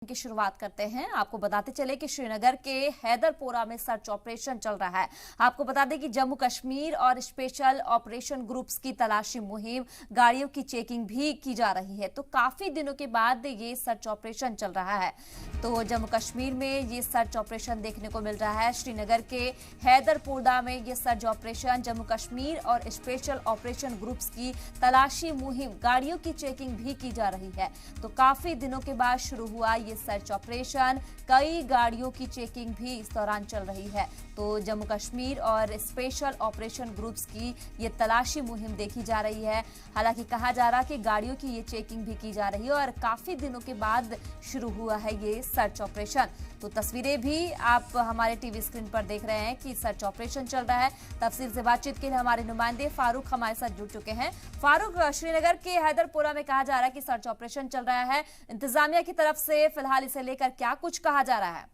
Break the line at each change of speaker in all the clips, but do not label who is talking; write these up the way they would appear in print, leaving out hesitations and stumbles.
की शुरुआत करते हैं। आपको बताते चले कि श्रीनगर के हैदरपोरा में सर्च ऑपरेशन चल रहा है। आपको बता दें कि जम्मू कश्मीर और स्पेशल ऑपरेशन ग्रुप्स की तलाशी मुहिम, गाड़ियों की चेकिंग भी की जा रही है। तो काफी दिनों के बाद ये सर्च ऑपरेशन चल रहा है। तो जम्मू कश्मीर में ये सर्च ऑपरेशन देखने को मिल रहा है। श्रीनगर के हैदरपोरा में ये सर्च ऑपरेशन, जम्मू कश्मीर और स्पेशल ऑपरेशन ग्रुप्स की तलाशी मुहिम, गाड़ियों की चेकिंग भी की जा रही है। तो काफी दिनों के बाद शुरू हुआ ये सर्च ऑपरेशन। कई गाड़ियों की चेकिंग भी इस दौरान चल रही है। तो जम्मू कश्मीर और स्पेशल ऑपरेशन ग्रुप्स की ये तलाशी मुहिम देखी जा रही है। हालांकि कहा जा रहा है कि गाड़ियों की ये चेकिंग भी की जा रही है और काफी दिनों के बाद शुरू हुआ है ये सर्च ऑपरेशन। तो तस्वीरें भी आप हमारे टीवी स्क्रीन पर देख रहे हैं कि सर्च ऑपरेशन चल रहा है। तफसील से बातचीत के लिए हमारे नुमाइंदे फारूक हमारे साथ जुड़ चुके हैं। फारूक, श्रीनगर के हैदरपोरा में कहा जा रहा है कि सर्च ऑपरेशन चल रहा है, इंतजामिया की तरफ से फिलहाल इसे लेकर क्या कुछ कहा जा रहा है?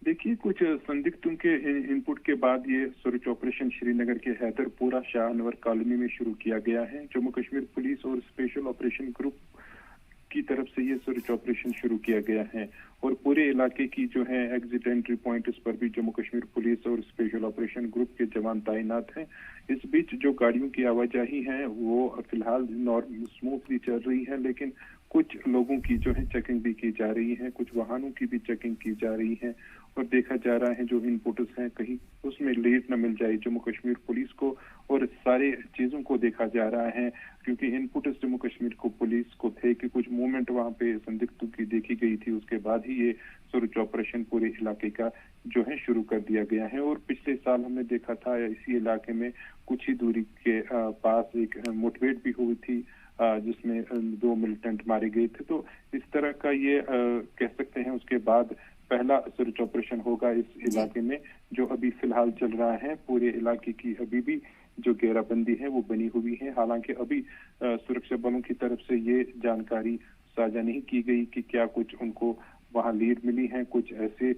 देखिए, कुछ संदिग्धों के इनपुट के बाद ये सर्च ऑपरेशन श्रीनगर के हैदरपोरा शाहनवर कॉलोनी में शुरू किया गया है। जम्मू कश्मीर पुलिस और स्पेशल ऑपरेशन ग्रुप की तरफ से ये सर्च ऑपरेशन शुरू किया गया है और पूरे इलाके की जो है एग्जिट एंट्री पॉइंट, इस पर भी जम्मू कश्मीर पुलिस और स्पेशल ऑपरेशन ग्रुप के जवान तैनात हैं। इस बीच जो गाड़ियों की आवाजाही है वो फिलहाल स्मूथली चल रही है, लेकिन कुछ लोगों की जो है चेकिंग भी की जा रही है, कुछ वाहनों की भी चेकिंग की जा रही है और देखा जा रहा है जो इनपुट्स हैं कहीं उसमें लेट न मिल जाए जम्मू कश्मीर पुलिस को, और सारे चीजों को देखा जा रहा है क्योंकि इनपुट्स जम्मू कश्मीर को पुलिस को थे कि कुछ मूवमेंट वहां पे संदिग्धों की देखी गई थी। उसके बाद ही ये सर्च ऑपरेशन पूरे इलाके का जो है शुरू कर दिया गया है। और पिछले साल हमने देखा था इसी इलाके में कुछ ही दूरी के पास एक मुठभेड़ भी हुई थी जिसमें 2 मिलिटेंट मारे गए थे। तो इस तरह का ये कह सकते हैं उसके बाद पहला सर्च ऑपरेशन होगा इस इलाके में जो अभी फिलहाल चल रहा है। पूरे इलाके की अभी भी जो घेराबंदी है वो बनी हुई है। हालांकि अभी सुरक्षा बलों की तरफ से ये जानकारी साझा नहीं की गई कि क्या कुछ उनको वहां लीड मिली है, कुछ ऐसे